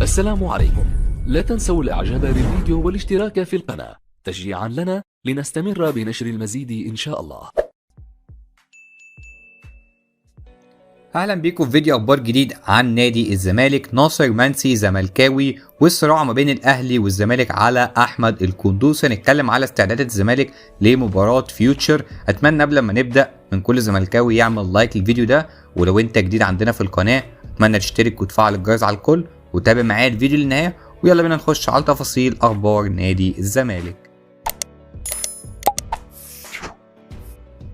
السلام عليكم. لا تنسوا الاعجاب بالفيديو والاشتراك في القناة تشجيعا لنا لنستمر بنشر المزيد ان شاء الله. اهلا بيكم في فيديو اخبار جديد عن نادي الزمالك. ناصر منسي زملكاوي والصراع ما بين الاهلي والزمالك على احمد القندوسي. هنتكلم على استعدادات الزمالك لمباراه فيوتشر. اتمنى قبل ما نبدا من كل زملكاوي يعمل لايك للفيديو ده، ولو انت جديد عندنا في القناه اتمنى تشترك وتفعل الجرس على الكل وتابع معايا الفيديو للنهايه. ويلا بينا نخش على تفاصيل اخبار نادي الزمالك.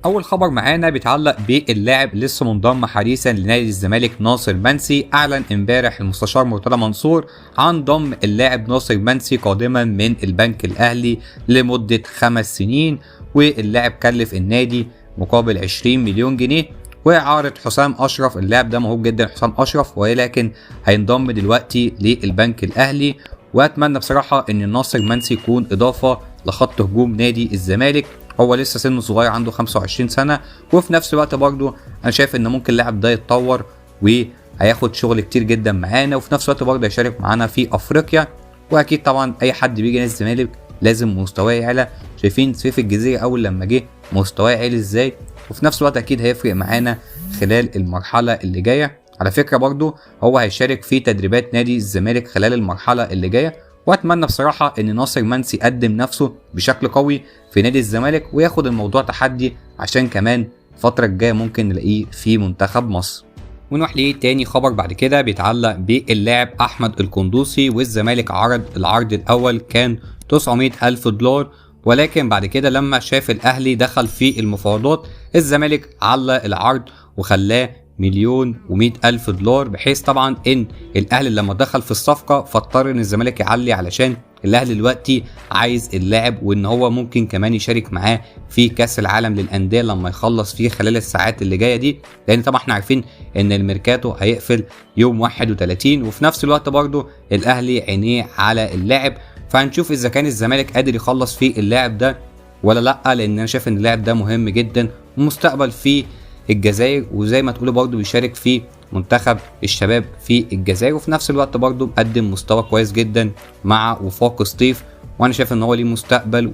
اول خبر معانا بيتعلق باللاعب لسه منضم حديثا لنادي الزمالك ناصر منسي. اعلن امبارح المستشار مرتضى منصور عن ضم اللاعب ناصر منسي قادما من البنك الاهلي لمده 5 سنين، واللاعب كلف النادي مقابل 20 مليون جنيه. وعارض حسام اشرف، اللاعب ده موهوب جدا حسام اشرف، ولكن هينضم دلوقتي للبنك الاهلي. واتمنى بصراحه ان ناصر منسي يكون اضافه لخط هجوم نادي الزمالك. هو لسه سنه صغير، عنده 25 سنه، وفي نفس الوقت برضه انا شايف ان ممكن اللاعب ده يتطور وهياخد شغل كتير جدا معانا، وفي نفس الوقت برضه هيشارك معانا في افريقيا. واكيد طبعا اي حد بيجي نادي الزمالك لازم مستواه يعلى. شايفين سيف الجزيري اول لما جه مستواه عالي ازاي، وفي نفس الوقت اكيد هيفرق معانا خلال المرحله اللي جايه. على فكره برضه هو هيشارك في تدريبات نادي الزمالك خلال المرحله اللي جايه. واتمنى بصراحه ان ناصر منسي يقدم نفسه بشكل قوي في نادي الزمالك وياخد الموضوع تحدي، عشان كمان الفتره الجايه ممكن نلاقيه في منتخب مصر. ونروح لتاني خبر بعد كده بيتعلق باللاعب احمد القندوسي. والزمالك عرض العرض الاول كان 900,000 دولار، ولكن بعد كده لما شاف الاهلي دخل في المفاوضات الزمالك علّى العرض وخلاه 1,100,000 دولار، بحيث طبعا ان الاهلي لما دخل في الصفقه فاضطر ان الزمالك يعلي علشان الاهلي دلوقتي عايز اللاعب، وان هو ممكن كمان يشارك معاه في كاس العالم للانديه لما يخلص فيه خلال الساعات اللي جايه دي، لان طبعا احنا عارفين ان الميركاتو هيقفل يوم 31، وفي نفس الوقت برضه الاهلي عينيه على اللاعب. فهنشوف اذا كان الزمالك قادر يخلص في اللاعب ده ولا لا، لان انا شايف ان اللاعب ده مهم جدا ومستقبل في الجزائر، وزي ما تقولوا برضه بيشارك في منتخب الشباب في الجزائر، وفي نفس الوقت برضه مقدم مستوى كويس جدا مع وفاق سطيف. وانا شايف ان هو ليه مستقبل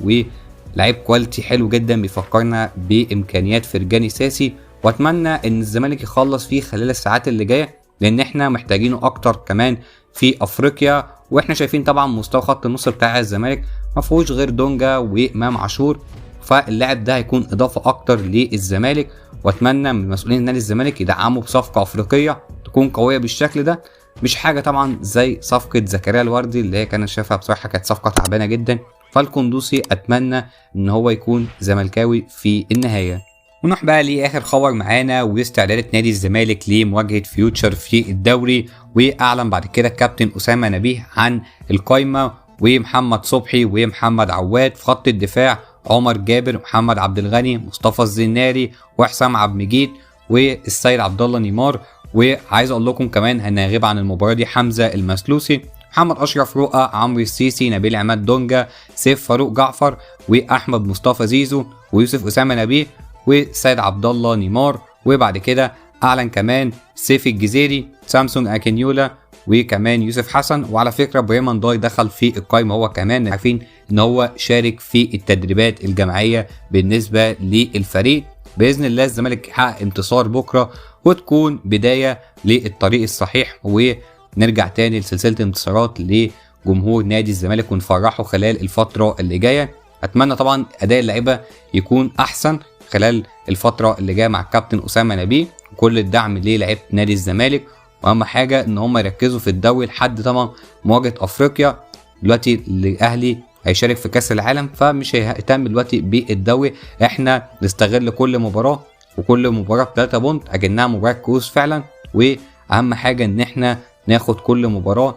ولعيب كواليتي حلو جدا بيفكرنا بامكانيات فرجاني ساسي. واتمنى ان الزمالك يخلص فيه خلال الساعات اللي جايه، لان احنا محتاجينه اكتر كمان في افريقيا. واحنا شايفين طبعا مستوى خط النص بتاع الزمالك ما فيهوش غير دونجا وامام عاشور، فاللاعب ده هيكون اضافه اكتر للزمالك. واتمنى من مسؤولين نادي الزمالك يدعموا بصفقه افريقيه تكون قويه بالشكل ده، مش حاجه طبعا زي صفقه زكريا الوردي اللي هي كان شايفها بصراحه كانت صفقه تعبانه جدا. فالقندوسي اتمنى ان هو يكون زملكاوي في النهايه. ونروح بقى لاخر خبر معانا واستعدادات نادي الزمالك لمواجهه فيوتشر في الدوري. واعلن بعد كده الكابتن اسامه نبيه عن القايمه، ومحمد صبحي ومحمد عواد في خط الدفاع، عمر جابر، محمد عبد الغني، مصطفى الزناري، وحسام عبد المجيد، والسيد عبد الله نيمار. وعايز اقول لكم كمان هنغيب عن المباراه دي حمزه المسلوسي، محمد اشرف رؤى، عمرو السيسي، نبيل عماد دونجا، سيف فاروق جعفر، واحمد مصطفى زيزو، ويوسف اسامه نبيه، والسيد عبد الله نيمار. وبعد كده اعلن كمان سيف الجزيري، سامسون اكينيولا، وكمان يوسف حسن. وعلى فكره بريمان داي دخل في القائمه هو كمان، عارفين ان هو شارك في التدريبات الجماعيه بالنسبه للفريق. باذن الله الزمالك يحقق انتصار بكره وتكون بدايه للطريق الصحيح، ونرجع تاني لسلسله انتصارات لجمهور نادي الزمالك ونفرحه خلال الفتره اللي جايه. اتمنى طبعا اداء اللعيبه يكون احسن خلال الفتره اللي جايه مع الكابتن اسامه نبيه، وكل الدعم للاعيبه نادي الزمالك. واهم حاجه ان هم يركزوا في الدوري لحد طبعا مواجهه افريقيا. دلوقتي الاهلي هيشارك في كاس العالم فمش هيهتم دلوقتي بالدوري، احنا نستغل كل مباراه وكل مباراه ب3 بونت اكنها مباراه كؤوس فعلا. واهم حاجه ان احنا ناخد كل مباراه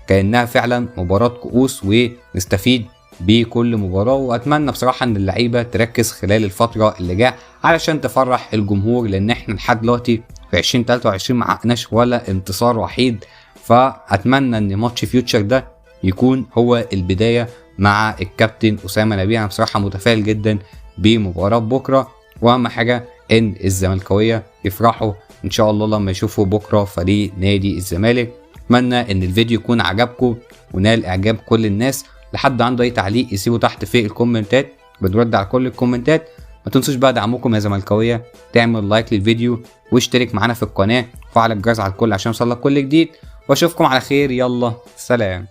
كانها فعلا مباراه كؤوس ونستفيد بكل مباراه. واتمنى بصراحه ان اللعيبه تركز خلال الفتره اللي جايه علشان تفرح الجمهور، لان احنا لحد دلوقتي في 2023 ما حققناش ولا انتصار وحيد. فاتمنى ان ماتش فيوتشر ده يكون هو البدايه مع الكابتن اسامه نبيه. انا بصراحه متفائل جدا بمباراه بكره، واهم حاجه ان الزملكاويه يفرحوا ان شاء الله لما يشوفوا بكره فريق نادي الزمالك. اتمنى ان الفيديو يكون عجبكم ونال اعجاب كل الناس. لحد عنده اي تعليق يسيبه تحت في الكومنتات، بنرد على كل الكومنتات. ما تنسوش بقى دعمكم يا زملكاويه، تعمل لايك للفيديو واشترك معانا في القناه وفعل الجرس على الكل عشان يوصلك كل جديد. واشوفكم على خير، يلا سلام.